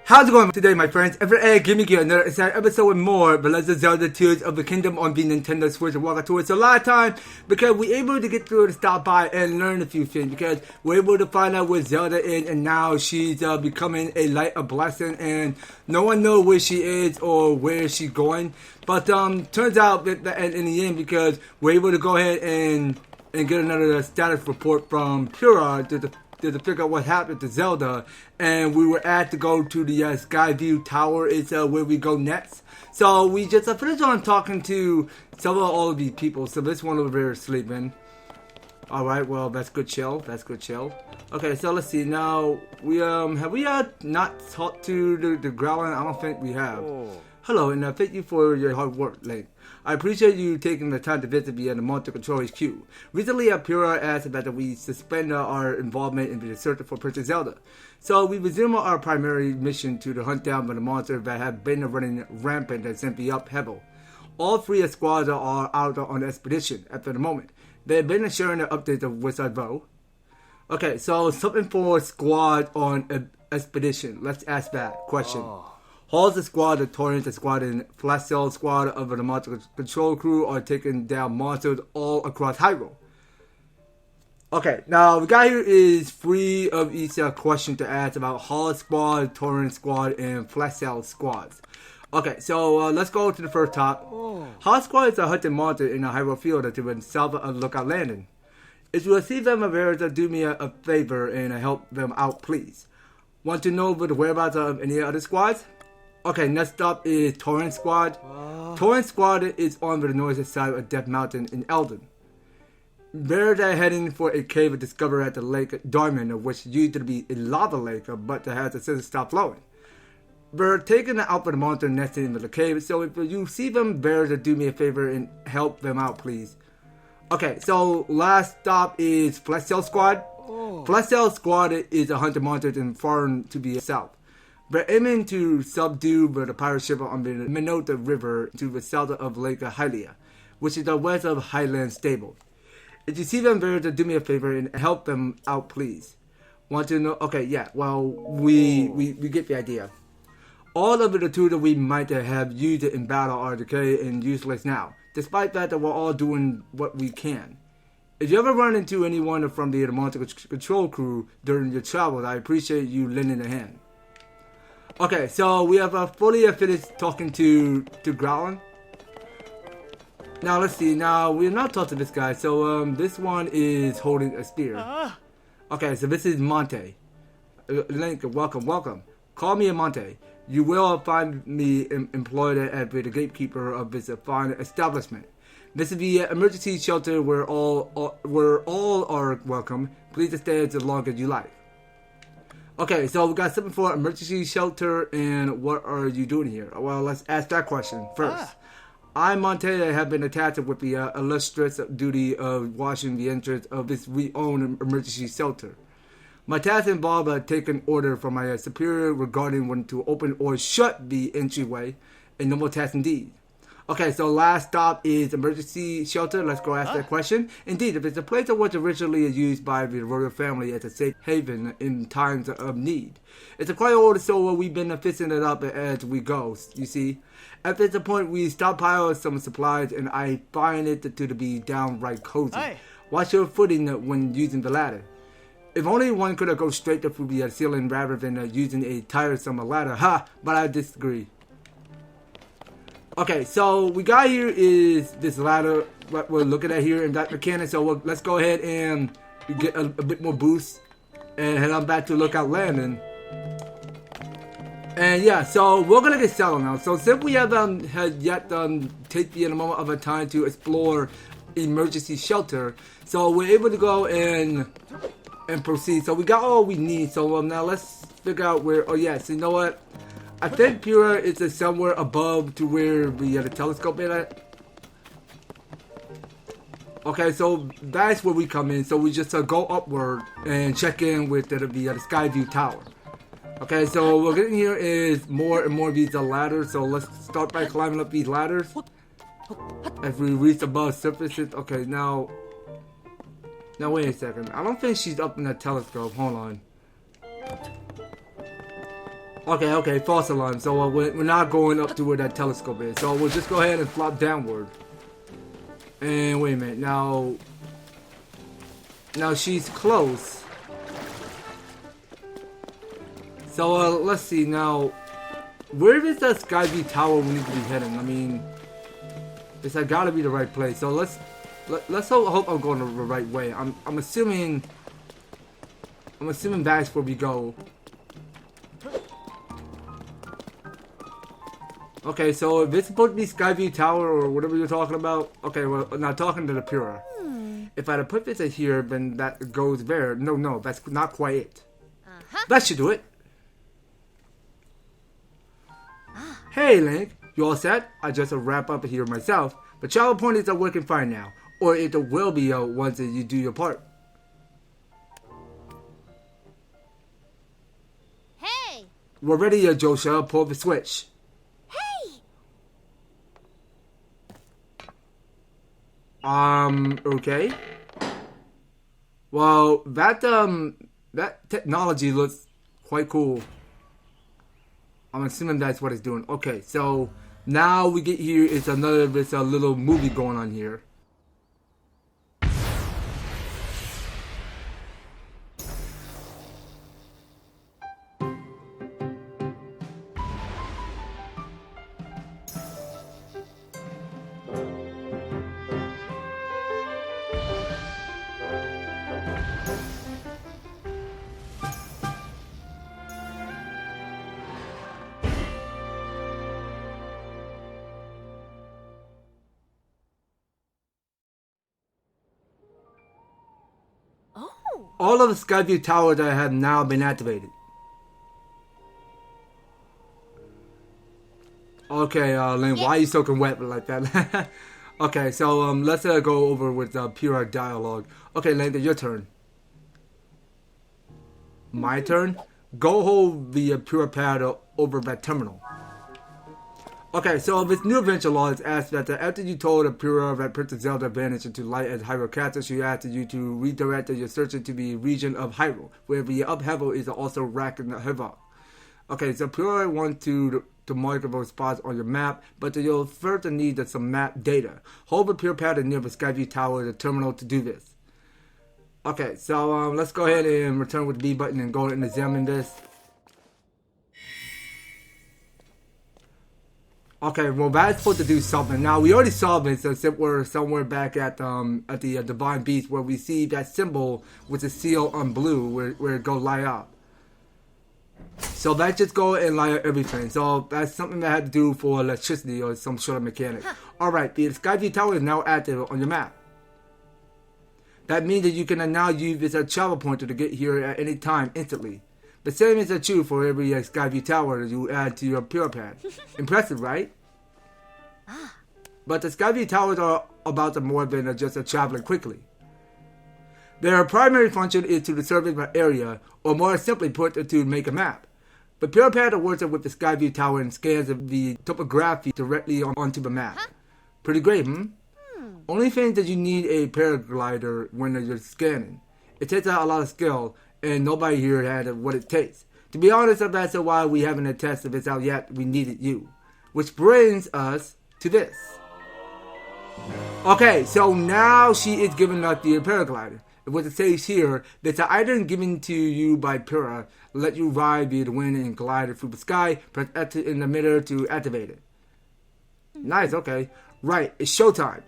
How's it going today, my friends? Every giving you another exciting episode with more The Legend of Zelda Tears of the Kingdom on the Nintendo Switch and walking towards a lot of time because we're able to get through to stop by and learn a few things because we're able to find out where Zelda is and now she's becoming a light of blessing and no one knows where she is or where she's going. But turns out that in the end because we're able to go ahead and get another status report from Pura to figure out what happened to Zelda, and we were asked to go to the Skyview Tower. It's where we go next. So we just finished on talking to some of all of these people. So this one over there is sleeping. All right, well that's good chill. That's good chill. Okay, so let's see. Now we have we not talked to the Growling? I don't think we have. Oh. Hello, and thank you for your hard work, Link. I appreciate you taking the time to visit me at the Monster Control HQ. Recently, Pura asked that we suspend our involvement in the search for Princess Zelda. So we resume our primary mission to hunt down the monsters that have been running rampant and simply upheaval. All three squads are out on expedition at the moment. They have been sharing an update of Wizard Bow. Okay, so something for squad on expedition. Let's ask that question. Hall's the squad, the Torrent squad, and Flash Cell squad of the Monster Control crew are taking down monsters all across Hyrule. Okay, now the guy here is free of each question to ask about Hall squad, Torrent squad, and Flash Cell squads. Okay, so let's go to the first top. Hall squad is a hunting monster in a Hyrule field to south of Lookout Landing. If you see them available, do me a favor and help them out, please. Want to know the whereabouts of any other squads? Okay, next up is Torrent Squad. Torrent Squad is on the northern side of Death Mountain in Eldon. They're heading for a cave discovered at the Lake Diamond, which used to be a lava lake, but has since stopped flowing. They're taking out for the monster nesting in the cave, so if you see them, better do me a favor and help them out, please. Okay, so last stop is Flesh Cell Squad. Flesh Cell Squad is a hunter monster and foreign to the south. They're aiming to subdue the pirate ship on the Minota River to the south of Lake Hylia, which is the west of Highland Stable. If you see them there, do me a favor and help them out, please. Want to know? Okay, yeah, well, we get the idea. All of the tools that we might have used in battle are decayed and useless now, despite that we're all doing what we can. If you ever run into anyone from the Monster Control crew during your travels, I appreciate you lending a hand. Okay, so we have fully finished talking to Growling. Now let's see. Now we're not talking to this guy. So this one is holding a spear. Okay, so this is Monte. Link, welcome. Call me Monte. You will find me employed as the gatekeeper of this fine establishment. This is the emergency shelter where all are welcome. Please stay as long as you like. Okay, so we got something for emergency shelter, and what are you doing here? Well, let's ask that question first. I, Monte, have been attached with the illustrious duty of watching the entrance of this we-own emergency shelter. My task involved taking order from my superior regarding when to open or shut the entryway, a normal task indeed. Okay, so last stop is emergency shelter. Let's go ask that question. Indeed, if it's a place that was originally used by the royal family as a safe haven in times of need. It's a quite old, so we've been fixing it up as we go, you see. At this point, we stockpile some supplies, and I find it to be downright cozy. Watch your footing when using the ladder. If only one could go straight through the ceiling rather than using a tiresome ladder. But I disagree. Okay, so we got here is this ladder, what we're looking at here in that mechanic. So let's go ahead and get a bit more boost and head on back to Lookout Landing. And yeah, so we're gonna get settled now. So since we have had yet take the moment of a time to explore emergency shelter, so we're able to go and proceed. So we got all we need. So now let's figure out where. Oh yes, you know what? I think Pura is somewhere above to where the telescope is at. Okay, so that's where we come in. So we just go upward and check in with the Skyview Tower. Okay, so what we're getting here is more and more of these ladders. So let's start by climbing up these ladders. As we reach above surfaces. Okay, now wait a second. I don't think she's up in that telescope. Hold on. Okay, false alarm. So we're not going up to where that telescope is. So we'll just go ahead and flop downward. And wait a minute. Now she's close. So let's see now. Where is that Skyview Tower we need to be heading? I mean, it's gotta be the right place. So let's hope I'm going the right way. I'm assuming that's where we go. Okay, so if it's supposed to be Skyview Tower or whatever you're talking about, okay, well, now talking to the Pura. If I had put this here, then that goes there. No, that's not quite it. That should do it. Hey, Link, you all set? I just wrap up here myself, but travel pointers are working fine now, or it will be once you do your part. Hey! We're ready, Josha. Pull the switch. Okay. Well, that technology looks quite cool. I'm assuming that's what it's doing. Okay, so now we get here. It's a little movie going on here. All of the Skyview Towers that have now been activated. Okay, Lynn, why are you soaking wet like that? Okay, so let's go over with pure dialogue. Okay, Lynn, your turn. My turn? Go hold the pure pad over that terminal. Okay, so this new adventure law is asked that after you told the Pura that Princess Zelda vanished into light as Hyrule Castle, she asked you to redirect your search into the region of Hyrule, where the upheaval is also racking the havoc. Okay, so Pura wants to mark those spots on your map, but you'll further need some map data. Hold the Pure Pad near the Skyview Tower, the terminal, to do this. Okay, so let's go ahead and return with the B button and go and examine this. Okay, well that's supposed to do something. Now we already saw this except we're somewhere back at the Divine Beast where we see that symbol with the seal on blue where it goes light up. So that just go and light up everything. So that's something that had to do for electricity or some sort of mechanic. Alright, the Skyview Tower is now active on your map. That means that you can now use this travel pointer to get here at any time instantly. The same is true for every Skyview Tower that you add to your Pure Pad. Impressive, right? But the Skyview Towers are about more than just traveling quickly. Their primary function is to survey an area, or more simply put, to make a map. The Pure Pad works with the Skyview Tower and scans the topography directly onto the map. Pretty great, Only thing that you need a Paraglider when you're scanning. It takes out a lot of skill, and nobody here had what it takes. To be honest, that's why we haven't tested this out yet. We needed you. Which brings us to this. Okay, so now she is giving us the Paraglider. What it says here, that's an item given to you by Pura, let you ride via the wind and glide through the sky, press X in the middle to activate it. Nice, okay. Right, it's showtime.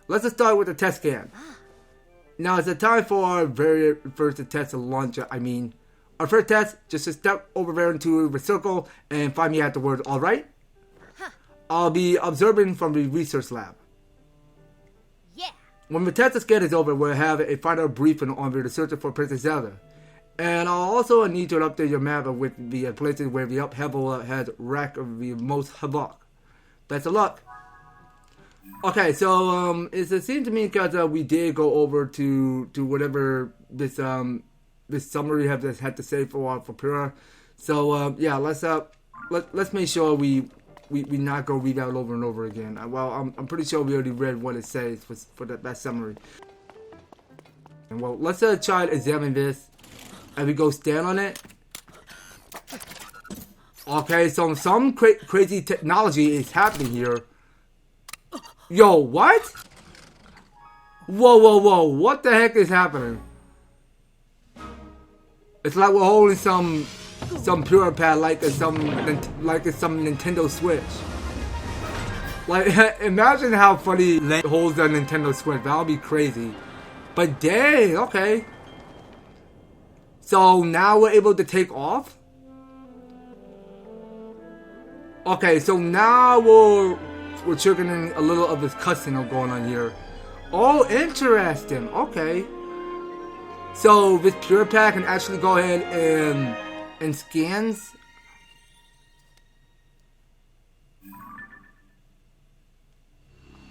Let's start with the test scan. Now it's the time for our very first test launch. Our first test, just to step over there into the circle and find me afterwards, alright? I'll be observing from the research lab. Yeah. When the test scan is over, we'll have a final briefing on the search for Princess Zelda. And I'll also need to update your map with the places where the upheaval has wreaked the most havoc. Best of luck. Okay, so it seems to me because we did go over to whatever this summary had to say for Pura. So yeah, let's make sure we not go read that over and over again. Well, I'm pretty sure we already read what it says for that summary. And well, let's try to examine this. And we go stand on it. Okay, so some crazy technology is happening here. Yo, what? Whoa, whoa, whoa. What the heck is happening? It's like we're holding some pure pad like it's some Nintendo Switch. Like, imagine how funny Link holds a Nintendo Switch. That would be crazy. But dang, okay. So now we're able to take off? Okay, so now we're triggering a little of this cutscene going on here. Oh, interesting. Okay. So this pure pack can actually go ahead and scans.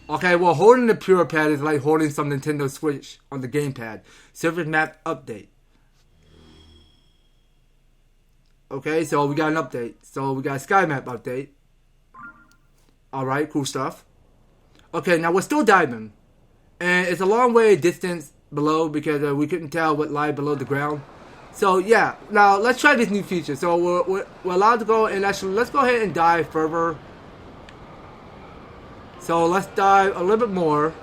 Okay, well, holding the pure pad is like holding some Nintendo Switch on the gamepad. Surface map update. Okay, so we got an update. So we got a sky map update. Alright, cool stuff. Okay, now we're still diving. And it's a long way distance below because we couldn't tell what lied below the ground. So yeah, now let's try this new feature. So we're allowed to go and actually, let's go ahead and dive further. So let's dive a little bit more.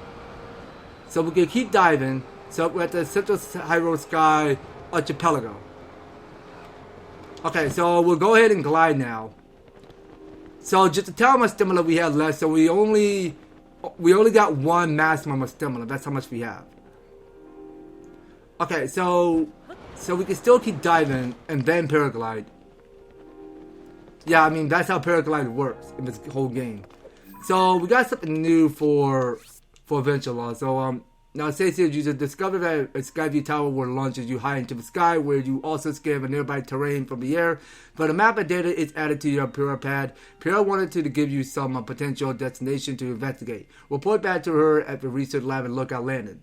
So we can keep diving. So we're at the Central Hyrule Sky Archipelago. Okay, so we'll go ahead and glide now. So just to tell how much stamina we have left, so we only got one maximum of stamina. That's how much we have. Okay, so we can still keep diving and then paraglide. Yeah, I mean that's how paraglide works in this whole game. So we got something new for Adventure Law. So now it says here you just discover that a Skyview Tower will launches you high into the sky, where you also scan the nearby terrain from the air. But a map of data is added to your Pura pad. Pura wanted to give you some potential destination to investigate. Report back to her at the research lab and Lookout Landing.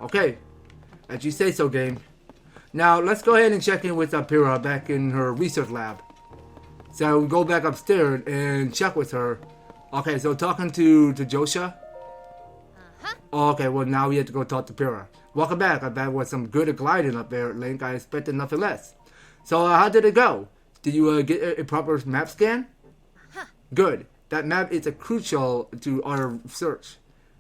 Okay, as you say so, game. Now let's go ahead and check in with Pura back in her research lab. So we go back upstairs and check with her. Okay, so talking to Josha. Okay, well now we have to go talk to Pura. Welcome back. I bet was some good gliding up there, Link. I expected nothing less. So how did it go? Did you get a proper map scan? Good. That map is crucial to our search.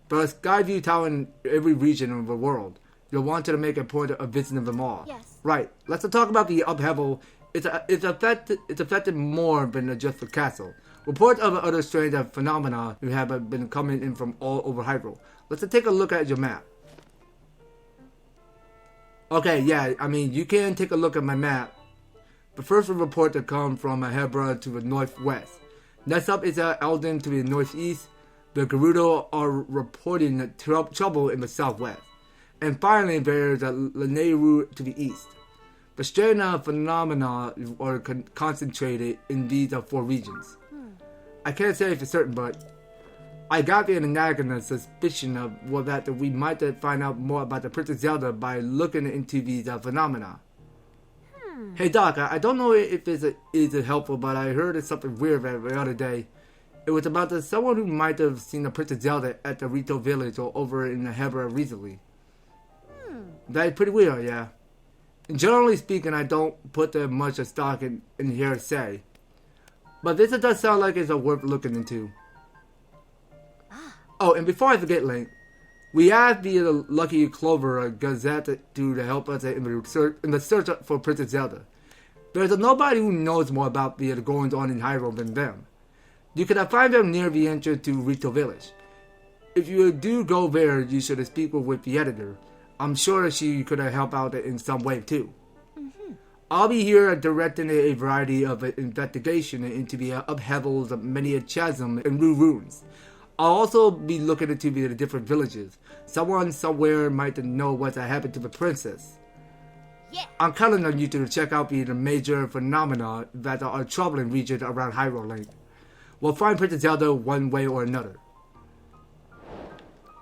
But a Skyview Tower in every region of the world. You'll want to make a point of visiting them all. Yes. Right. Let's talk about the upheaval. It's affected more than just the castle. Reports of other strange phenomena have been coming in from all over Hyrule. Let's take a look at your map. Okay, yeah, I mean, you can take a look at my map. But first, we report to come from Hebra to the northwest. Next up is Eldon to the northeast. The Gerudo are reporting trouble in the southwest. And finally, there's Lanayru to the east. The strange phenomena are concentrated in these four regions. I can't say for certain, but I got the nagging suspicion of that we might find out more about the Princess Zelda by looking into these phenomena. Hey Doc, I don't know if it's helpful, but I heard something weird the other day. It was about someone who might have seen the Princess Zelda at the Rito village or over in the Hebra recently. That's pretty weird, yeah. Generally speaking, I don't put much stock in hearsay. But this does sound like it's worth looking into. Oh, and before I forget, Link, we asked the Lucky Clover Gazette to help us in the search for Princess Zelda. There's nobody who knows more about the goings on in Hyrule than them. You can find them near the entrance to Rito Village. If you do go there, you should speak with the editor. I'm sure she could help out in some way too. I'll be here directing a variety of investigation into the upheavals of many chasm and ruins. I'll also be looking into the different villages. Someone somewhere might know what's happened to the princess. Yeah. I'm counting on you to check out the major phenomena that are troubling regions around Hyrule Link. We'll find Princess Zelda one way or another.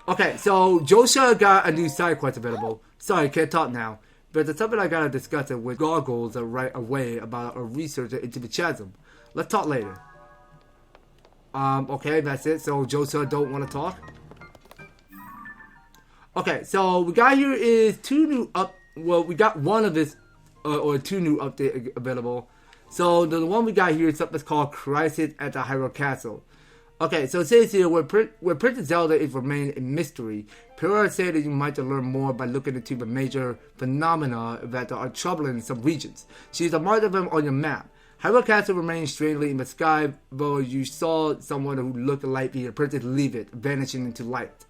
Okay, so Josha got a new side quest available. Sorry, can't talk now. But it's something I gotta discuss it with Goggles right away about a research into the chasm. Let's talk later. Okay, that's it. So Josha don't want to talk. Okay, so we got here is we got one of this, or two new updates available. So the one we got here is something called Crisis at the Hyrule Castle. Okay, so it says here, where Princess Zelda is remained a mystery, Pyrrha said that you might learn more by looking into the major phenomena that are troubling some regions. She is a mark of them on your map. Hyrule Castle remains strangely in the sky, though you saw someone who looked like the princess leave it, vanishing into light.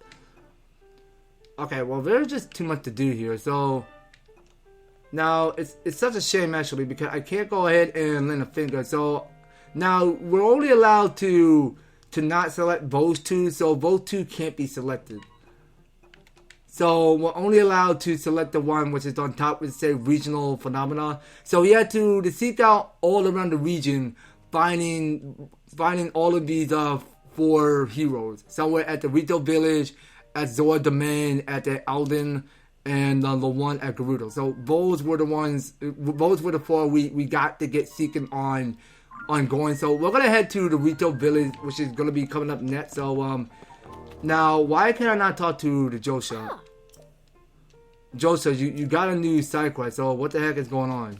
Okay, well, there's just too much to do here, so... Now, it's such a shame, actually, because I can't go ahead and lend a finger, so... Now, we're only allowed to not select those two, so those two can't be selected. So we're only allowed to select the one which is on top, which say regional phenomena. So we had to seek out all around the region, finding all of these 4 heroes. Somewhere at the Rito Village, at Zora Domain, at the Alden, and the one at Gerudo. So those were the ones. Those were the 4 we got to get seeking on going. So we're gonna head to the Rito Village, which is gonna be coming up next. So now why can I not talk to the Josha? Josha, you got a new side quest, so what the heck is going on?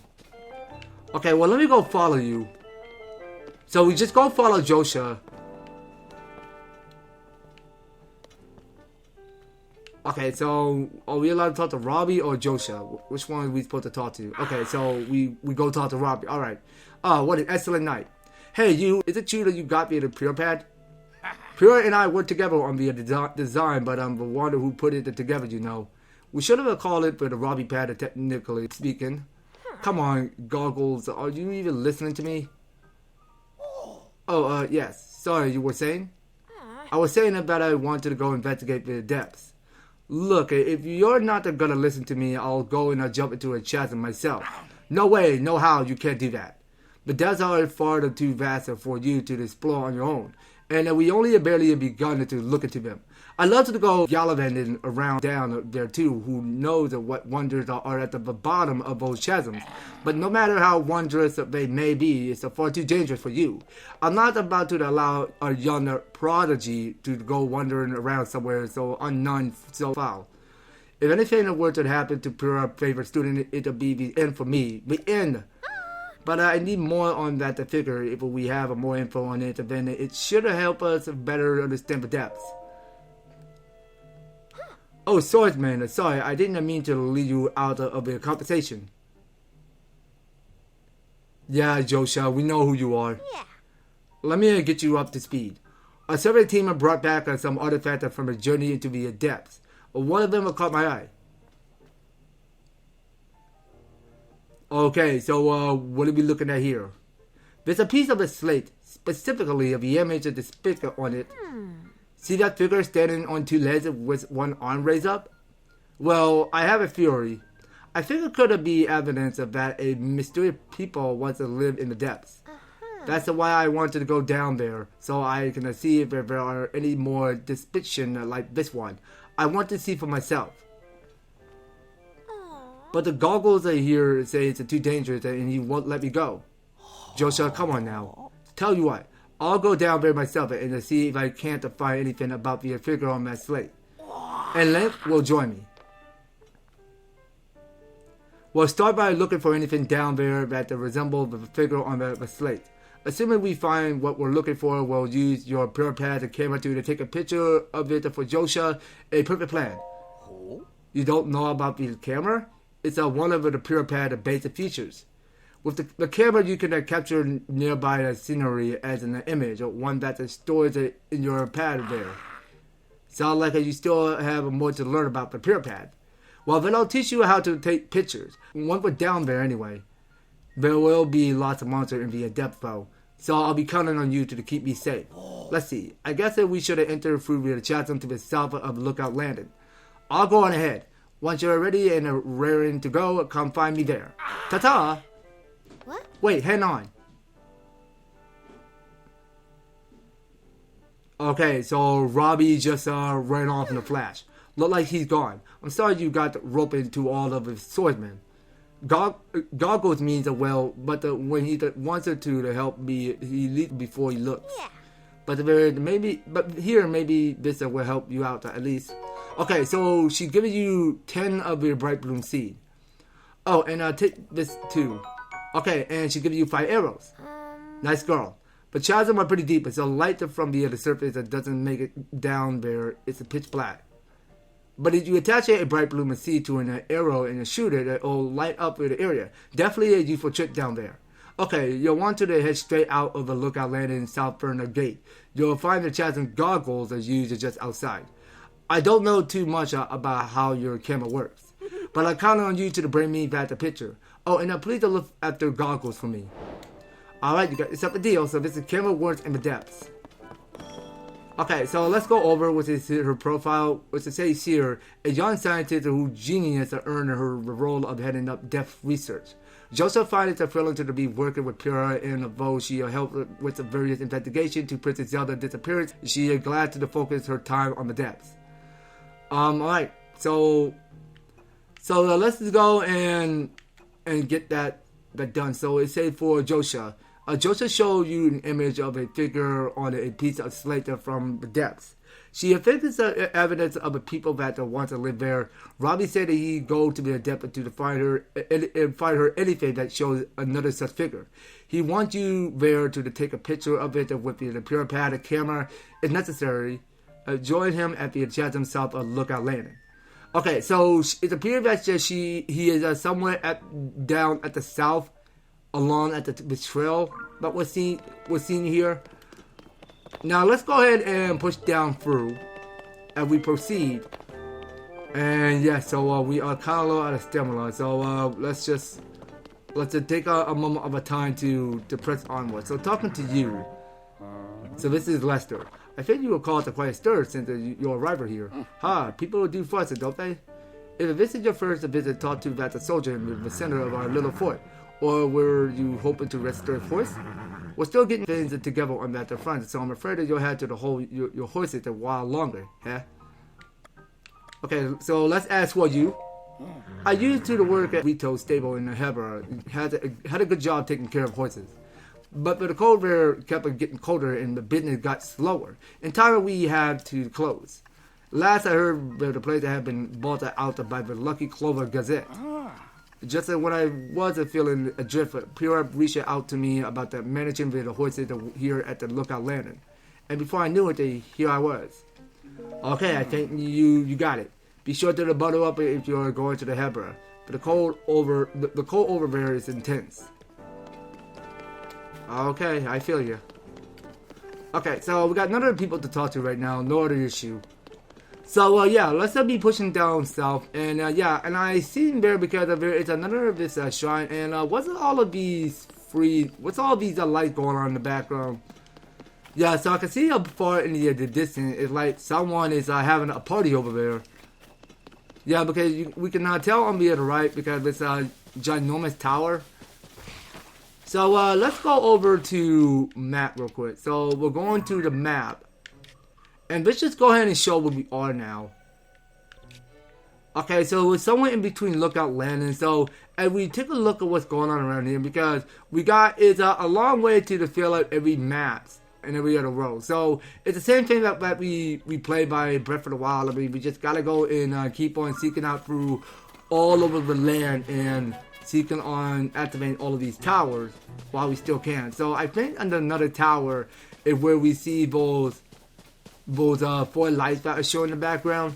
Okay, well let me go follow you. So we just go follow Josha. Okay, so are we allowed to talk to Robbie or Josha? Which one are we supposed to talk to? Okay, so we go talk to Robbie. Alright. What an excellent night. Hey, you, is it true that you got me the Pure Pad? Pure and I worked together on the design, but I'm the one who put it together, you know. We should have called it for the Robbie Pad, technically speaking. Come on, Goggles, are you even listening to me? Oh, yes. Sorry, you were saying? I was saying that I wanted to go investigate the depths. Look, if you're not gonna listen to me, I'll go and I'll jump into a chasm myself. No way, no how, you can't do that. The depths are far too vast for you to explore on your own, and we only barely begun to look into them. I'd love to go gallivanting around down there too, who knows what wonders are at the bottom of those chasms. But no matter how wondrous they may be, it's far too dangerous for you. I'm not about to allow a young prodigy to go wandering around somewhere so unknown, so foul. If anything were to happen to Pure favorite student, it'll be the end for me. The end. But I need more on that to figure. If we have more info on it, then it should help us better understand the depths. Oh, swordsman, sorry, I didn't mean to leave you out of the conversation. Yeah, Josha, we know who you are. Yeah. Let me get you up to speed. A survey team brought back some artifacts from a journey into the depths. One of them caught my eye. Okay, so what are we looking at here? There's a piece of a slate, specifically of the image of the speaker on it. See that figure standing on 2 legs with one arm raised up? Well, I have a theory. I think it could be evidence of that a mysterious people want to live in the depths. That's why I wanted to go down there, so I can see if there are any more depiction like this one. I want to see for myself. But the Goggles here say it's too dangerous and he won't let me go. Josha, come on now. Tell you what, I'll go down there myself and see if I can't find anything about the figure on that slate. And Link will join me. We'll start by looking for anything down there that resembles the figure on the slate. Assuming we find what we're looking for, we'll use your Pure Pad and camera to take a picture of it for Josha. A perfect plan. You don't know about the camera? It's one of the Pure Pad basic features. With the camera, you can capture nearby scenery as an image, or one that stores it in your pad there. Sounds like you still have more to learn about the Pure Pad. Well, then I'll teach you how to take pictures. Once we're down there anyway. There will be lots of monsters in the depth though, so I'll be counting on you to keep me safe. Let's see, I guess that we should have entered through the chasm to the south of Lookout Landing. I'll go on ahead. Once you're ready and raring to go, come find me there. Ta-ta! What? Wait, hang on. Okay, so Robbie just ran off in a flash. Look like he's gone. I'm sorry you got roped into all of his swordsmen. Goggles means well, but when he wants to help me, he leaves before he looks. Yeah. But here maybe this will help you out at least. Okay, so she's giving you 10 of your Brighbloom Seeds. Oh, and take this too. Okay, and she gives you 5 arrows. Nice girl. But chasms are pretty deep. It's a light from the surface that doesn't make it down there. It's a pitch black. But if you attach a Brighbloom Seed to an arrow and a shooter, it will light up the area. Definitely a useful trick down there. Okay, you'll want to head straight out of the lookout landing in South Burner Gate. You'll find the chasm goggles are used just outside. I don't know too much about how your camera works, but I count on you to bring me back the picture. Oh, and please look after goggles for me. Alright, you got yourself a deal. So this is camera works in the depths. Okay, so let's go over what is her profile. What it says here, a young scientist whose genius earned her the role of heading up depth research. Josha finds it thrilling to be working with Pura, and although she helped with the various investigations to Princess Zelda's disappearance, she is glad to focus her time on the depths. Alright, so let's just go and get that done. So it says for Josha. Josha showed you an image of a figure on a piece of slate from the depths. She affixes evidence of a people that want to live there. Robbie said that he'd go to the depth to find her anything that shows another such figure. He wants you there to take a picture of it with the pure pad camera if necessary. Join him at the chasm south of Lookout Landing. Okay, so it appears that he is somewhere down at the south, along at the trail that we're seeing here. Now let's go ahead and push down through as we proceed. And yeah, so we are kind of low out of stamina. So let's just take a moment of a time to press onward. So talking to you. So this is Lester. I think you will call it quite a stir since your arrival here. People do fuss, don't they? If this is your first visit, talk to that soldier in the center of our little fort. Or were you hoping to restore force? We're still getting things together on that front, so I'm afraid that you'll have to hold your horses a while longer, huh? Okay, so let's ask for you. I used to work at Rito's stable in Hebra, had a good job taking care of horses. But the cold weather kept getting colder and the business got slower. In time we had to close. Last I heard, the place had been bought out by the Lucky Clover Gazette. Just when I was feeling adrift, Pura reached out to me about the managing the horses here at the Lookout Landing. And before I knew it, here I was. Okay, I think you got it. Be sure to bundle up if you're going to the Hebra. But the cold over there is intense. Okay, I feel you. Okay, so we got none of the people to talk to right now, no other issue. So yeah, let's be pushing down south, and yeah, and I seen there because there is another of this shrine, and what's all these lights going on in the background? Yeah, so I can see up far in the distance, it's like someone is having a party over there. Yeah, because we can tell on the right because it's a ginormous tower. So let's go over to map real quick. So we're going to the map. And let's just go ahead and show where we are now. Okay, so we're somewhere in between Lookout Landing. So, and we take a look at what's going on around here because it's a long way to fill out every map and every other road. So it's the same thing that we play by Breath of the Wild. I mean, we just gotta go and keep on seeking out through all over the land and seeking on activating all of these towers while we still can. So I think under another tower is where we see those 4 lights that are showing in the background.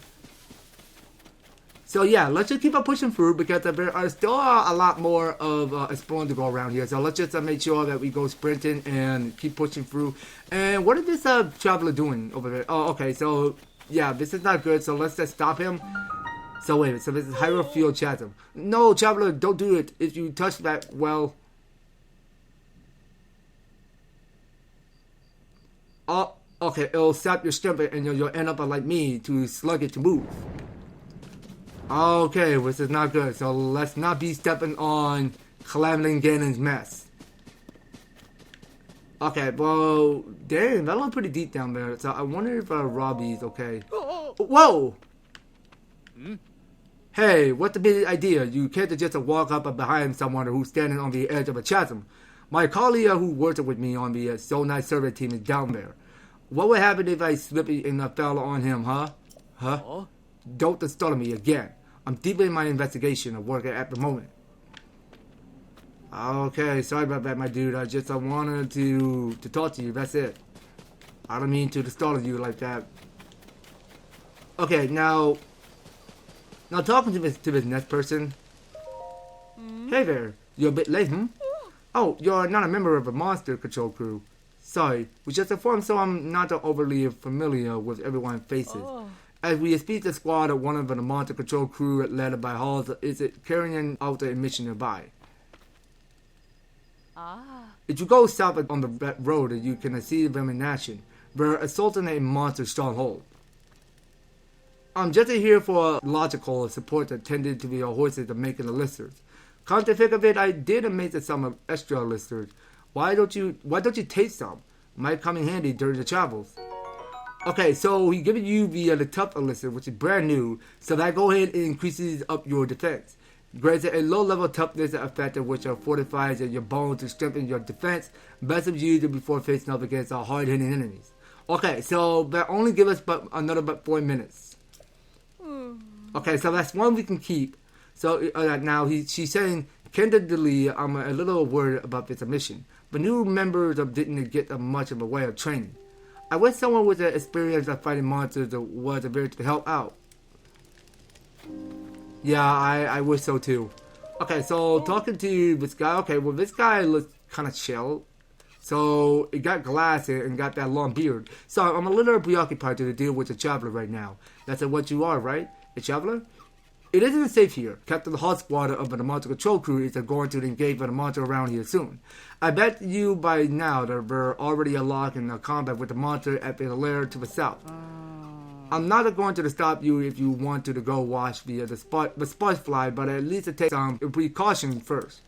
So yeah, let's just keep on pushing through because there are still a lot more of exploring to go around here. So let's just make sure that we go sprinting and keep pushing through. And what is this traveler doing over there? Oh, okay, so yeah, this is not good. So let's just stop him. So wait, so this is Hyrule Field Chasm. No, traveler, don't do it. If you touch that, well... Oh, okay, it'll sap your strength and you'll end up like me, too sluggish to move. Okay, this is not good. So let's not be stepping on Calamity Ganon's mess. Okay, well, dang, that looks pretty deep down there. So I wonder if Robbie's okay. Whoa! Hey, what's the big idea? You can't just walk up behind someone who's standing on the edge of a chasm. My colleague who worked with me on the So Nice survey team is down there. What would happen if I slipped and fell on him, huh? Huh? Don't startle me again. I'm deep in my investigation of work at the moment. Okay, sorry about that, my dude. I just wanted to talk to you. That's it. I don't mean to startle you like that. Okay, now talking to this next person. Hey there, you're a bit late, hmm? Oh, you're not a member of a monster control crew. Sorry, we just informed so I'm not overly familiar with everyone's faces. As we speak the squad of one of the monster control crew led by Halls is carrying out a mission nearby. If you go south on the road, you can see them in action. They're assaulting a monster stronghold. I'm just here for logical support that tended to be our horses and making the listers. Come to think of it, I did make some extra listers. Why don't you taste some? Might come in handy during the travels. Okay, so he giving you the tough elixir, which is brand new, so that go ahead and increases up your defense. Grants a low-level toughness effect which fortifies your bones to strengthen your defense. Best of you before facing up against hard-hitting enemies. Okay, so that only give us another 4 minutes. Okay, so that's one we can keep. So now she's saying, candidly, I'm a little worried about this mission. But new members didn't get much of a way of training. I wish someone with the experience of fighting monsters was there to help out. Yeah, I wish so too. Okay, so talking to this guy. Okay, well this guy looks kind of chill. So he got glasses and got that long beard. So I'm a little preoccupied to deal with the traveler right now. That's what you are, right? A traveler? It isn't safe here. Captain Hot Squad of the monster control crew is going to engage with the monster around here soon. I bet you by now that we're already locked in combat with the monster at the lair to the south. I'm not going to stop you if you want to go watch the spot fly, but at least take some precaution first.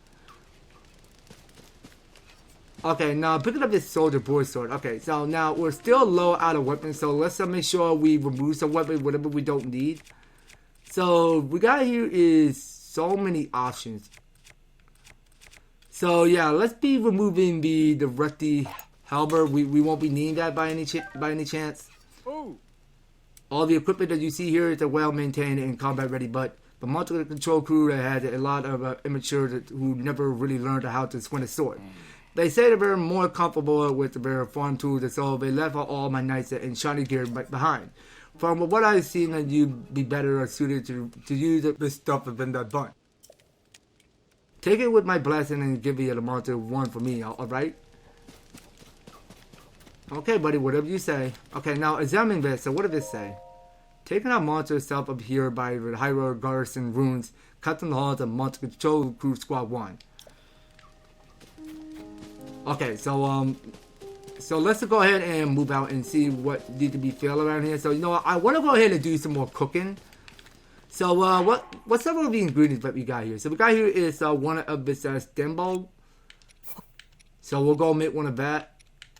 Okay, now picking up this soldier boy sword. Okay, so now we're still low out of weapons, so let's make sure we remove some weapons, whatever we don't need. So we got here is so many options. So yeah, let's be removing the rusty halberd. We won't be needing that by any chance. Oh. All the equipment that you see here is well maintained and combat ready, but the monster control crew has a lot of immatures who never really learned how to swing a sword. They say that they're more comfortable with their farm tools, so they left all my knights and shiny gear behind. From what I've seen, that you'd be better suited to use this stuff than that bunch. Take it with my blessing and give the monster one for me, alright? Okay, buddy, whatever you say. Okay, now examine this. So what does this say? Taking out monster itself up here by the Hyrule Garrison runes, Captain Halls of Monster Control Crew Squad 1. Okay, so let's go ahead and move out and see what need to be filled around here. So you know what? I want to go ahead and do some more cooking. So what's some of the ingredients that we got here? So we got here is one of this stem bowl. So we'll go make one of that.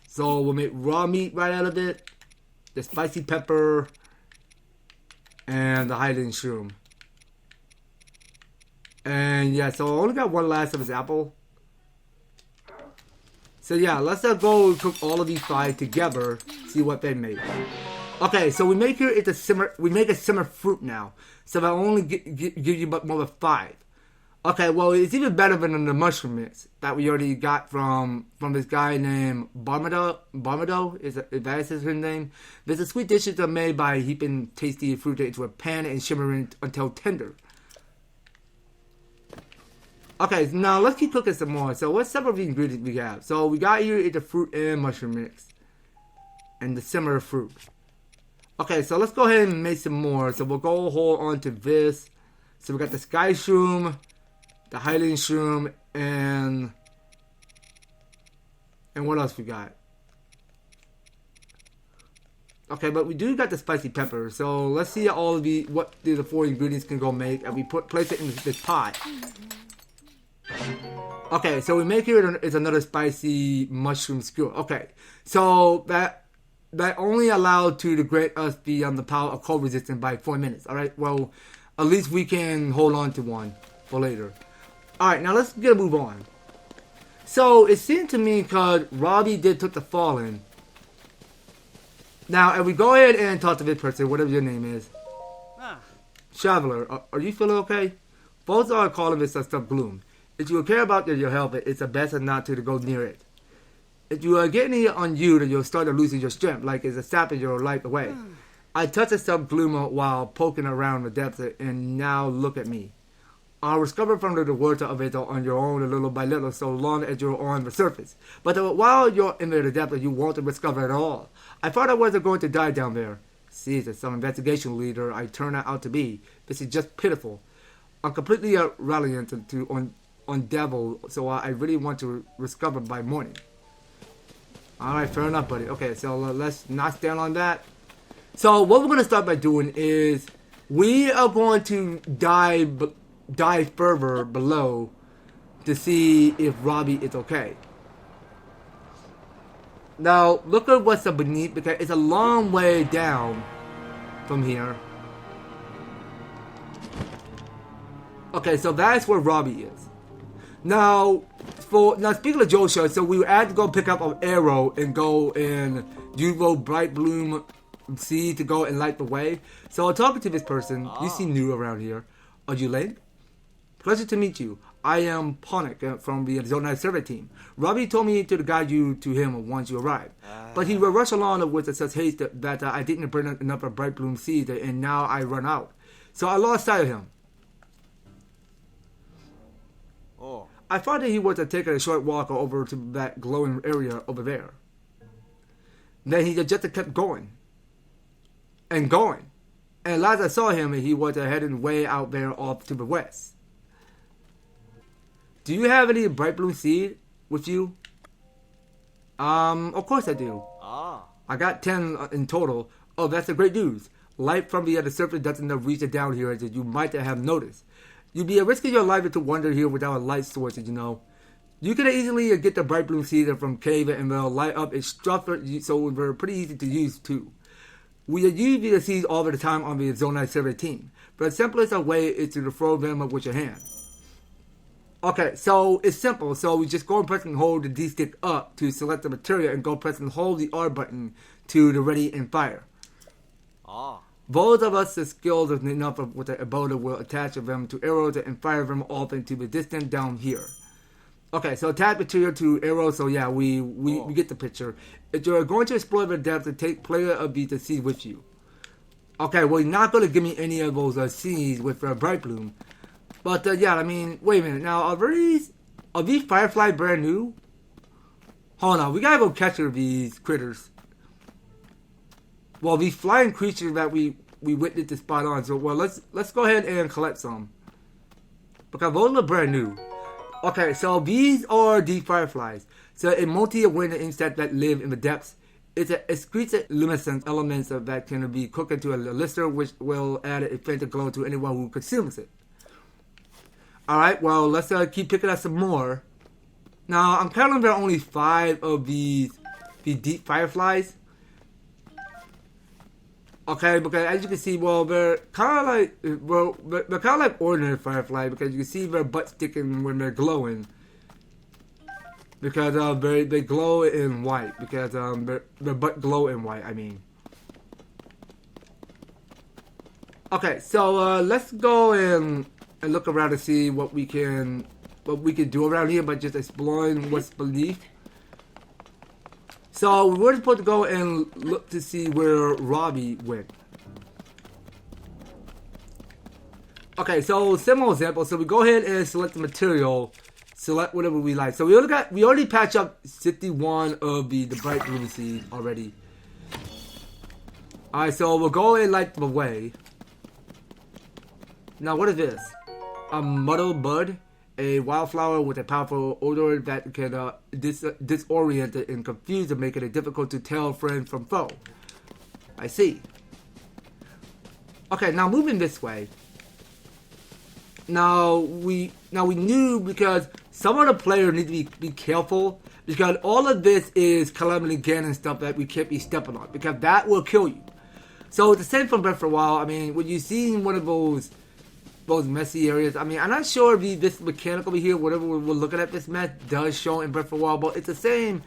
So we'll make raw meat right out of it, the spicy pepper, and the Highland shroom. And yeah, so I only got one last of this apple. So yeah, let's go cook all of these 5 together, see what they make. Okay, so we make here it's a simmer. We make a simmer fruit now, so that only give you but more than 5. Okay, well it's even better than the mushroom mix that we already got from this guy named Barmado. Is that his name? There's a sweet dishes that are made by heaping tasty fruit into a pan and shimmering until tender. Okay, now let's keep cooking some more. So what's some of the ingredients we have? So we got here is the fruit and mushroom mix. And the simmer fruit. Okay, so let's go ahead and make some more. So we'll go hold on to this. So we got the sky shroom, the Highland shroom, and what else we got? Okay, but we do got the spicy pepper. So let's see all of what the 4 ingredients can go make, and we place it in this pot. Okay, so we make here is another spicy mushroom skewer. Okay, so that only allowed to grant us the power of cold resistance by 4 minutes. All right, well, at least we can hold on to one for later. All right, now let's get a move on. So it seemed to me because Robbie took the fallen. Now, if we go ahead and talk to this person, whatever your name is, Traveler, are you feeling okay? Both are calling this stuff gloom. If you care about your health, it's best not to go near it. If you are getting it on you, then you'll start losing your strength, like it's sapping your life away. I touched a sub-gloomer while poking around the depths, and now look at me. I'll discover from the water of it on your own little by little, so long as you're on the surface. But while you're in the depths, you won't discover it all. I thought I wasn't going to die down there. See, as some investigation leader I turned out to be. This is just pitiful. I'm completely reliant on devil, so I really want to discover by morning. Alright, fair enough, buddy. Okay, so let's not stand on that. So what we're going to start by doing is we are going to dive further below to see if Robbie is okay. Now, look at what's beneath, because it's a long way down from here. Okay, so that's where Robbie is. Now speaking of Josha, so we had to go pick up an arrow and go and use Brighbloom Seeds to go and light the way. So I'm talking to this person. You seem new around here. Are you late? Pleasure to meet you. I am Ponic from the Zelda Survey team. Robbie told me to guide you to him once you arrive. But he will rush along with such haste that I didn't bring enough of Brighbloom Seeds, and now I run out. So I lost sight of him. Oh. I thought that he was taking a short walk over to that glowing area over there. Then he just kept going. And going. And last I saw him, he was heading way out there off to the west. Do you have any Brighbloom Seed with you? Of course I do. I got 10 in total. Oh, that's a great news. Light from the surface doesn't reach it down here, as you might have noticed. You'd be risking your life to wander here without a light source, you know. You can easily get the Brighbloom Seeds from cave and they'll light up its structure, so they're pretty easy to use too. We use these seeds all the time on the Zelda Survey team, but the simplest way is to throw them up with your hand. Okay, so it's simple. So we just go and press and hold the D stick up to select the material, and go press and hold the R button to the ready and fire. Those of us that skilled enough with the ability will attach them to arrows and fire them off into the distance down here. Okay, so attach material to arrows. So yeah, we get the picture. If you're going to explore the depths, to take player of these seeds with you. Okay, well, you're not going to give me any of those seeds with Brighbloom. But yeah, I mean, wait a minute. Now, are these fireflies brand new? Hold on, we gotta go capture these critters. Well, these flying creatures that we witnessed to spot on. So, well, let's go ahead and collect some, because those are brand new. Okay, so these are the fireflies. So a multi-winter insect that live in the depths. It excretes luminescent elements that can be cooked into a lister, which will add a faint glow to anyone who consumes it. Alright, well, let's keep picking up some more. Now, I'm counting there are only 5 of these deep fireflies. Okay, because as you can see, well, they're kind of like ordinary fireflies, because you can see their butt sticking when they're glowing. Because they glow in white, because their butt glow in white, I mean. Okay, so let's go and look around to see what we can do around here, but just exploring what's beneath. So we're supposed to go and look to see where Robbie went. Okay, so similar example. So we go ahead and select the material, select whatever we like. So we already patched up 61 of the Brighbloom Seeds already. Alright, so we'll go and light the way. Now what is this? A muddled bud. A wildflower with a powerful odor that can disorient and confuse and make it difficult to tell friend from foe. I see. Okay, now moving this way. Now we knew, because some of the players need to be careful, because all of this is calamity Ganon stuff that we can't be stepping on, because that will kill you. So it's the same from Breath of the Wild. I mean, when you see one of those messy areas. I mean, I'm not sure if this mechanic over here, whatever we're looking at, this mess does show in Breath of the Wild, but it's the same.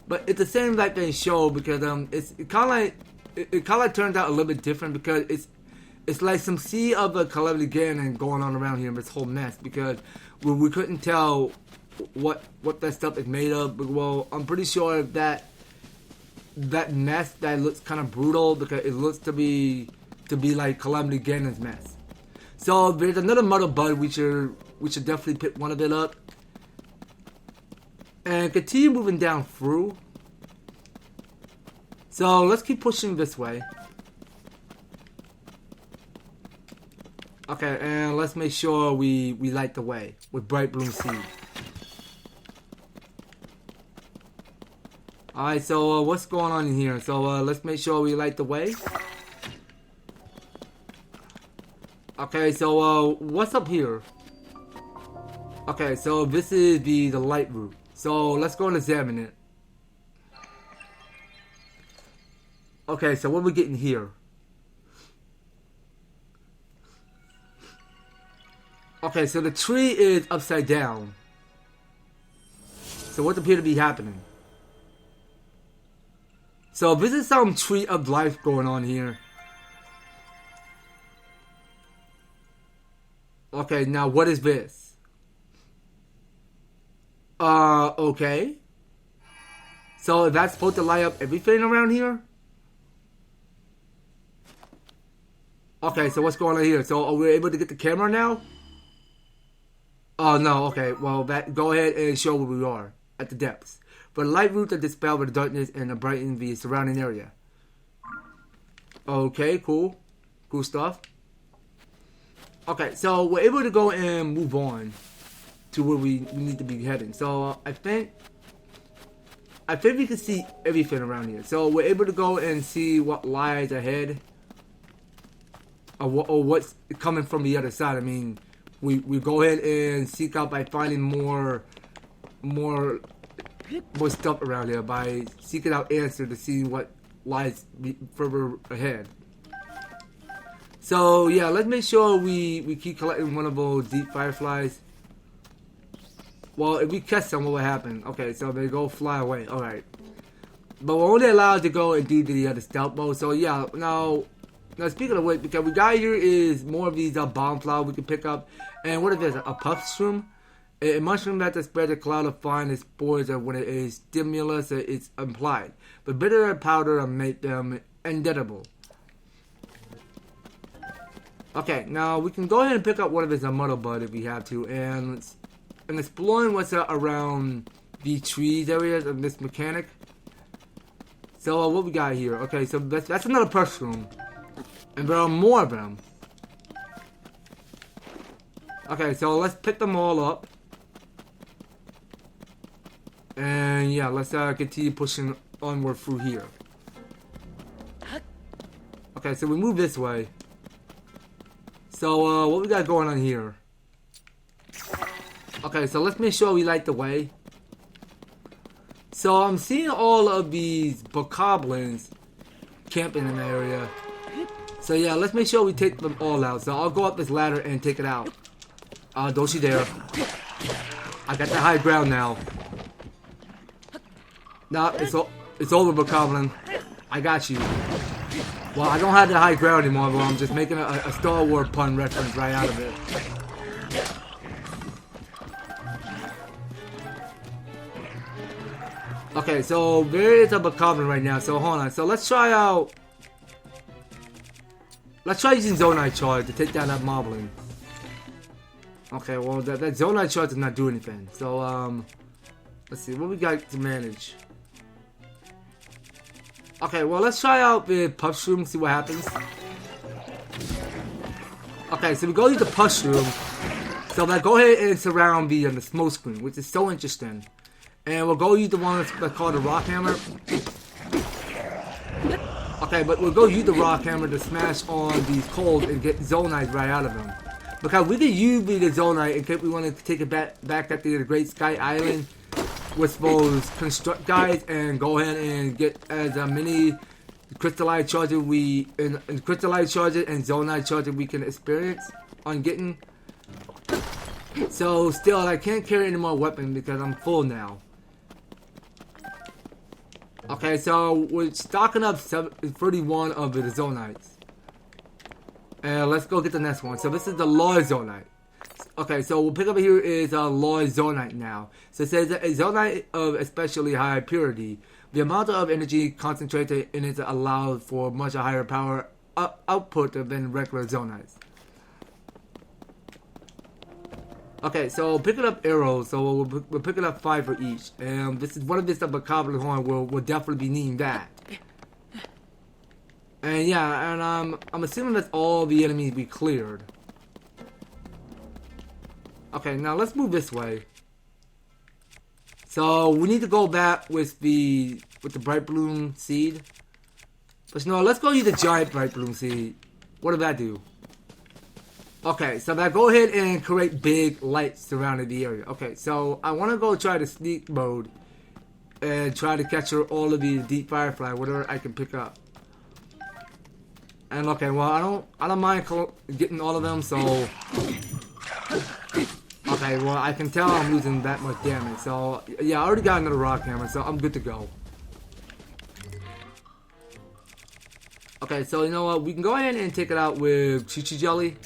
But it's the same like they show, because it kind of like turns out a little bit different, because it's like some sea of a calamity Ganon going on around here in this whole mess because we couldn't tell what that stuff is made of. But, well, I'm pretty sure that mess that looks kind of brutal because it looks to be like Calamity Ganon's mess. So there's another Muddle Bud. We should definitely pick one of it up and continue moving down through. So let's keep pushing this way. Okay, and let's make sure we light the way with Brighbloom Seeds. Alright, so what's going on in here? So let's make sure we light the way. Okay, so what's up here? Okay, so this is the Lightroot. So let's go and examine it. Okay, so what are we getting here? Okay, so the tree is upside down. So what appears to be happening? So this is some tree of life going on here. Okay, now what is this? Okay. So that's supposed to light up everything around here? Okay, so what's going on here? So are we able to get the camera now? Oh, no, okay. Well, go ahead and show where we are at the depths. For the Lightroots that dispel the darkness and brighten the surrounding area. Okay, cool. Cool stuff. Okay, so we're able to go and move on to where we need to be heading. So I think we can see everything around here. So we're able to go and see what lies ahead. Or what's coming from the other side. I mean, we go ahead and seek out by finding more stuff around here, by seeking out answers to see what lies further ahead. So yeah, let's make sure we keep collecting one of those deep fireflies. Well, if we catch them, what will happen? Okay, so they go fly away. Alright. But we're only allowed to go and do the other stealth mode. So yeah, now speaking of which, because we got here is more of these bomb flowers we can pick up. And what is this? A puff shroom? A mushroom that spreads a cloud of fine and spores of when it is stimulus it's implied. But bitter powder make them inedible. Okay, now we can go ahead and pick up one of his Muddle Bud if we have to. And exploring what's around the trees areas of this mechanic. So what we got here? Okay, so that's another puff shroom. And there are more of them. Okay, so let's pick them all up. And yeah, let's continue pushing onward through here. Okay, so we move this way. So what we got going on here? Okay, so let's make sure we light the way. So I'm seeing all of these bokoblins camping in the area. So yeah, let's make sure we take them all out. So I'll go up this ladder and take it out. Don't you dare. I got the high ground now. Nah, it's over, Bokoblin. I got you. Well, I don't have the high ground anymore, but I'm just making a Star Wars pun reference right out of it. Okay, so there is a Bokoblin right now. So hold on. So let's try out. Let's try using Zonite Charge to take down that Moblin. Okay, well that Zonite Charge does not do anything. So let's see what we got to manage. Okay, well let's try out the Puff Shroom, see what happens. Okay, so we go use the Puff Shroom. So like go ahead and surround the smoke screen, which is so interesting. And we'll go use the one that's called the Rock Hammer. Okay, but we'll go use the Rock Hammer to smash on these coals and get Zonite right out of them. Because we can use the Zonite in case we want to take it back at the Great Sky Island with those construct guys and go ahead and get as many crystallized charges crystallized charges and Zonite charges we can experience on getting. So still, I can't carry any more weapons because I'm full now. Okay, so we're stocking up 31 of the Zonites. And let's go get the next one. So this is the large Zonite. Okay, so we'll pick up here is a large Zonite now. So it says that a Zonite of especially high purity. The amount of energy concentrated in it allows for much higher power output than regular Zonites. Okay, so picking up arrows, so we're picking up 5 for each. And this is one of this of a cobbler's horn. We'll definitely be needing that. And yeah, and I'm assuming that's all the enemies we cleared. Okay, now let's move this way. So we need to go back with the Brighbloom Seed. But no, let's go use the giant Brighbloom Seed. What did that do? Okay, so now go ahead and create big lights surrounding the area. Okay, so I want to go try the sneak mode and try to capture all of the deep firefly, whatever I can pick up. And okay, well I don't mind getting all of them, so okay, well I can tell I'm losing that much damage. So yeah, I already got another rock hammer, so I'm good to go. Okay, so you know what? We can go ahead and take it out with Chi-Chi Jelly.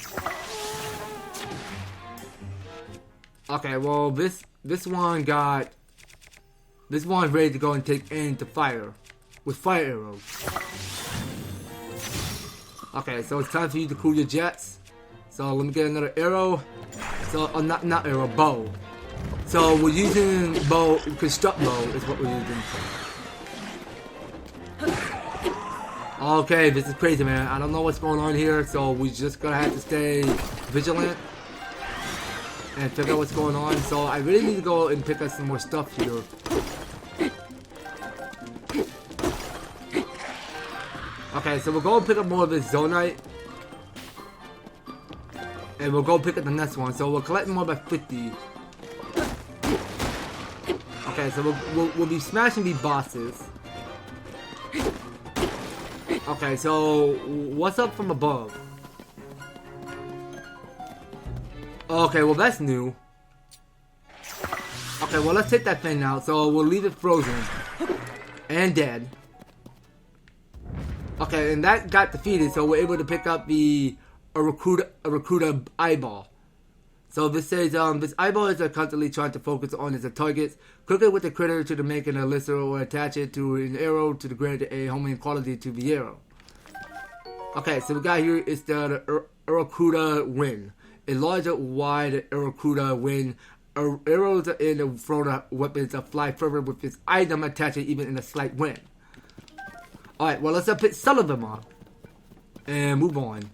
Okay, well this one's ready to go and take into fire with fire arrows. Okay, so it's time for you to cool your jets. So let me get another arrow. So not arrow, bow. So we're using bow, construct bow is what we're using. Okay, this is crazy, man. I don't know what's going on here, so we just gonna have to stay vigilant and figure out what's going on. So I really need to go and pick up some more stuff here. Okay, so we'll go pick up more of this Zonite. And we'll go pick up the next one. So we'll collect more by 50. Okay, so we'll be smashing these bosses. Okay, so what's up from above? Okay, well that's new. Okay, well let's take that thing out. So we'll leave it frozen. And dead. Okay, and that got defeated, so we're able to pick up a recruiter eyeball. So this says, this eyeball is constantly trying to focus on its targets. Click it with the critter to make an elixir or attach it to an arrow to grant a homing quality to the arrow. Okay, so we got here is the Arrokuda Wing. A larger, wide Arrokuda Wing. Arrows in the thrown weapons fly further with its item attached even in a slight wind. Alright, well let's put some of them on. And move on.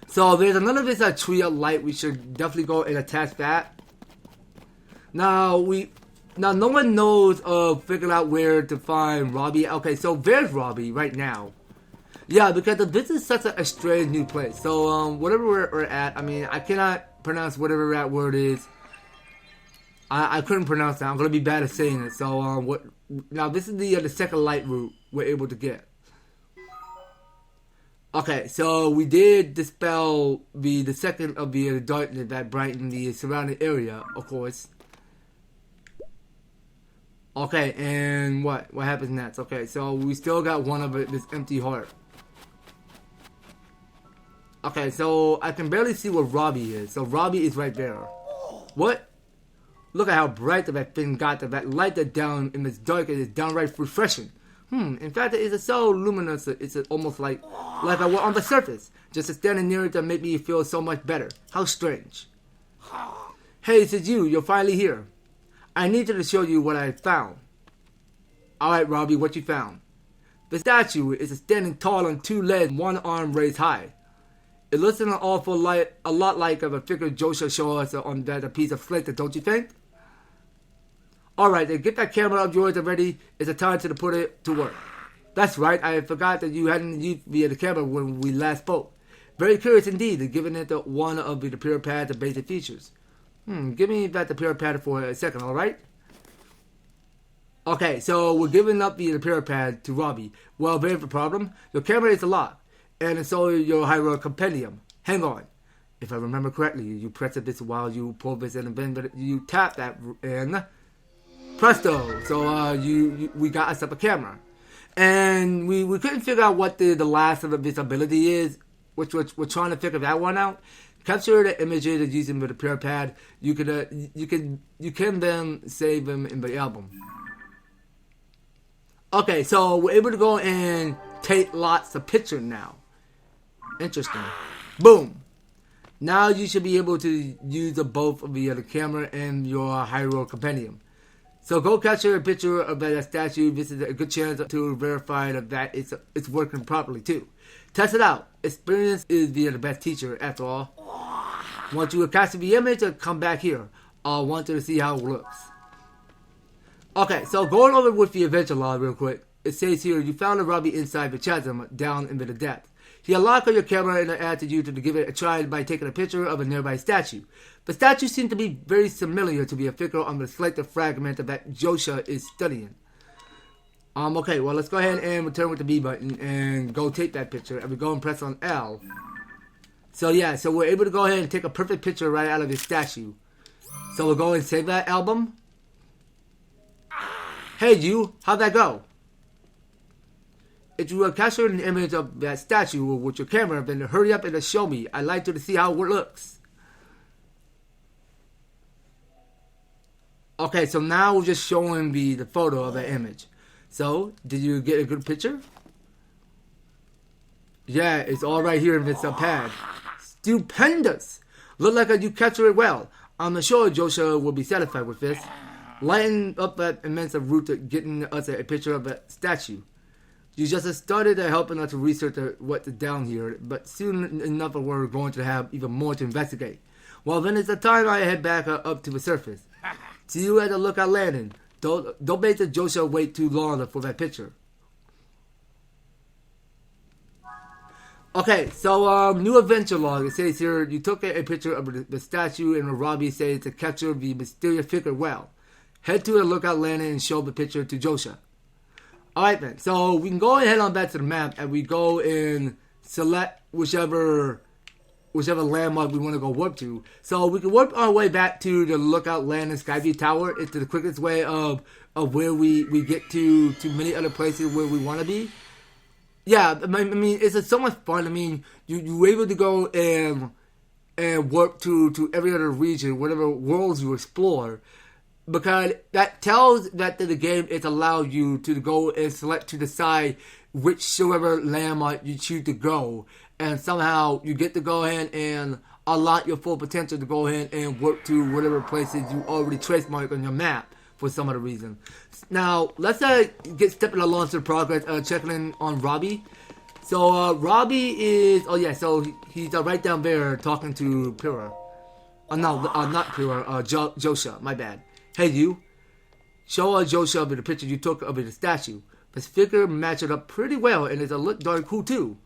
So there's another this tree of light. We should definitely go and attach that. Now no one knows figuring out where to find Robbie. Okay, so there's Robbie right now. Yeah, because this is such a strange new place. So whatever we're at, I mean I cannot pronounce whatever that word is. I couldn't pronounce that. I'm gonna be bad at saying it. So now this is the second light route we're able to get. Okay, so we did dispel the second of the darkness that brightened the surrounding area, of course. Okay, and what happens next? Okay, so we still got one of it, this empty heart. Okay, so I can barely see where Robbie is. So Robbie is right there. What? Look at how bright that thing got. That light that down in this dark is downright refreshing. In fact, it is so luminous. It's almost like I were on the surface. Just standing near it that made me feel so much better. How strange. Hey, it's you. You're finally here. I needed to show you what I found. Alright, Robbie, what you found? The statue is standing tall on 2 legs, 1 arm raised high. It looks a lot like a figure Josha showed us on that piece of flint, don't you think? Alright, then get that camera of yours already. It's a time to put it to work. That's right, I forgot that you hadn't used the camera when we last spoke. Very curious indeed, given it one of the pure pad the basic features. Give me back the pure pad for a second, alright? Okay, so we're giving up the pure pad to Robbie. Well, there's the problem. Your camera is locked, and so is your Hyrule Compendium. Hang on. If I remember correctly, you press this while you pull this and then you tap that and presto. So we got us up a camera. And we couldn't figure out what the last of this ability is. which we're trying to figure that one out. Capture the images using the repair pad. You can then save them in the album. Okay, so we're able to go and take lots of pictures now. Interesting. Boom. Now you should be able to use both the camera and your Hyrule Compendium. So go capture a picture of that statue. This is a good chance to verify that it's working properly too. Test it out. Experience is the best teacher after all. Once you capture the image, come back here. I want you to see how it looks. Okay, so going over with the adventure log real quick. It says here, you found a Robbie inside the chasm down into the depth. He unlocked your camera and asked you to give it a try by taking a picture of a nearby statue. The statue seems to be very similar to be a figure on the selected fragment that Josha is studying. Okay, well, let's go ahead and return with the B button and go take that picture. And we go and press on L. So yeah, so we're able to go ahead and take a perfect picture right out of this statue. So we'll go and save that album. Hey you, how'd that go? If you have captured an image of that statue with your camera, then hurry up and show me. I'd like to see how it looks. Okay, so now we're just showing the photo of that image. So, did you get a good picture? Yeah, it's all right here in this pad. Stupendous! Look like you captured it well. I'm sure Josha will be satisfied with this. Lighten up that immense route to getting us a picture of that statue. You just started helping us to research what's down here, but soon enough we're going to have even more to investigate. Well, then it's the time I head back up to the surface. See you at the lookout landing. Don't make the Josha wait too long for that picture. Okay, so new adventure log. It says here you took a picture of the statue, and Robbie says to capture the mysterious figure well. Head to the lookout landing and show the picture to Josha. Alright then, so we can go ahead on back to the map and we go and select whichever landmark we want to go warp to. So we can warp our way back to the lookout land in Skyview Tower. It's the quickest way of where we get to many other places where we want to be. Yeah, I mean, it's so much fun. I mean, you're able to go and warp to every other region, whatever worlds you explore. Because that tells that the game is allowed you to go and select to decide whichever landmark you choose to go. And somehow you get to go ahead and unlock your full potential to go ahead and work to whatever places you already trace mark on your map for some other reason. Now, let's get stepping along to the progress, checking in on Robbie. So, Robbie is, so he's right down there talking to Pyrrha. Not Pyrrha, Josha, my bad. Hey you, show Josha the picture you took of the statue. This figure matched up pretty well and it's a look darn cool too.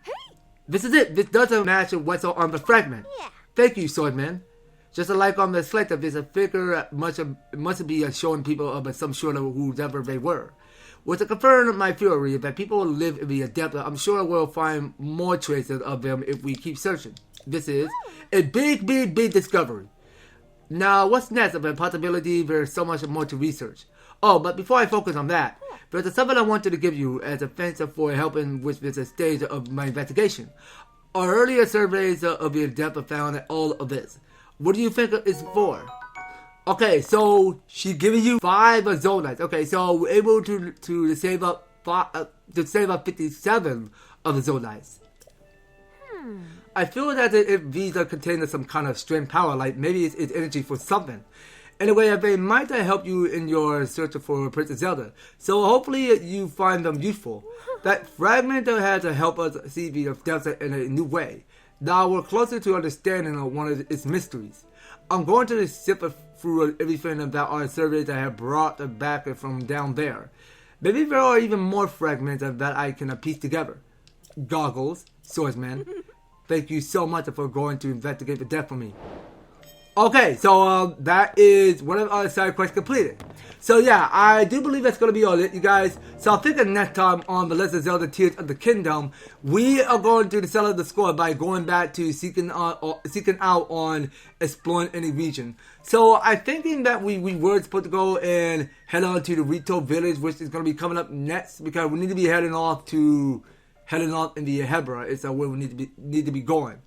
Hey! This is it. This doesn't match what's on the fragment. Yeah. Thank you, Swordman. Just like on the select of this, a figure must be showing people of some sort of whoever they were. Well, to confirm my theory that people live in the depth, I'm sure we'll find more traces of them if we keep searching. This is a big discovery. Now, what's next of a possibility? There's so much more to research. Oh, but before I focus on that, there's something I wanted to give you as a thanks for helping with this stage of my investigation. Our earlier surveys of the depth found all of this. What do you think it's for? Okay, so she's giving you 5 Zoldites. Okay, so we're able to save up 57 of the Zoldites. I feel that if these are containing some kind of strange power, like maybe it's energy for something. Anyway, they might help you in your search for Princess Zelda. So hopefully you find them useful. That fragment had to help us see the depths in a new way. Now we're closer to understanding one of its mysteries. I'm going to zip through everything about our surveys that I have brought back from down there. Maybe there are even more fragments that I can piece together. Goggles, swordsman. Thank you so much for going to investigate the depth for me. Okay, so that is one of our side quests completed. So yeah, I do believe that's going to be all it, you guys. So I think next time on the Legend of Zelda Tears of the Kingdom, we are going to settle the score by going back to seeking out on exploring any region. So I'm thinking that we were supposed to go and head on to the Rito village, which is going to be coming up next, because we need to be heading off in the Hebra. It's where we need to be going.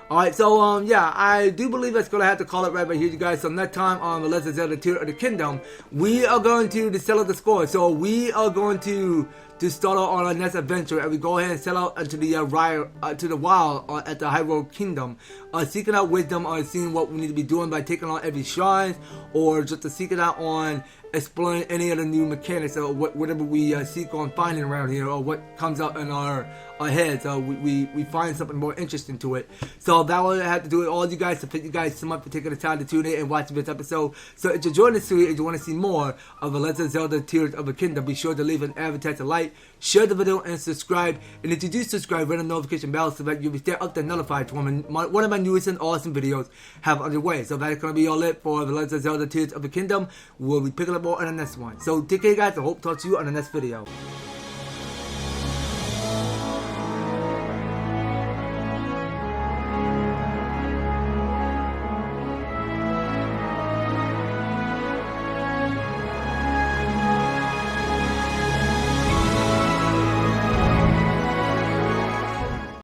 Alright, so yeah, I do believe that's going to have to call it right here, you guys. So next time on the Legend of Zelda Tears of the Kingdom, we are going to settle the score. So we are going to start out on our next adventure, and we go ahead and set out into the to the wild at the Hyrule Kingdom, seeking out wisdom on seeing what we need to be doing by taking on every shrine, or just to seek it out on exploring any of the new mechanics, or whatever we seek on finding around here, or what comes up in our heads. We find something more interesting to it. So that will have to do with all you guys. So thank you guys so much for taking the time to tune in and watch this episode. So if you're enjoying this series and you want to see more of the Legend of Zelda Tears of the Kingdom, be sure to leave an advertisement like, share the video, and subscribe. And if you do subscribe, ring the notification bell so that you'll be up to notified when one of my newest and awesome videos have underway. So that's going to be all it for the Legend of Zelda Tears of the Kingdom. We'll be picking up more on the next one. So take care, guys. I hope to talk to you on the next video.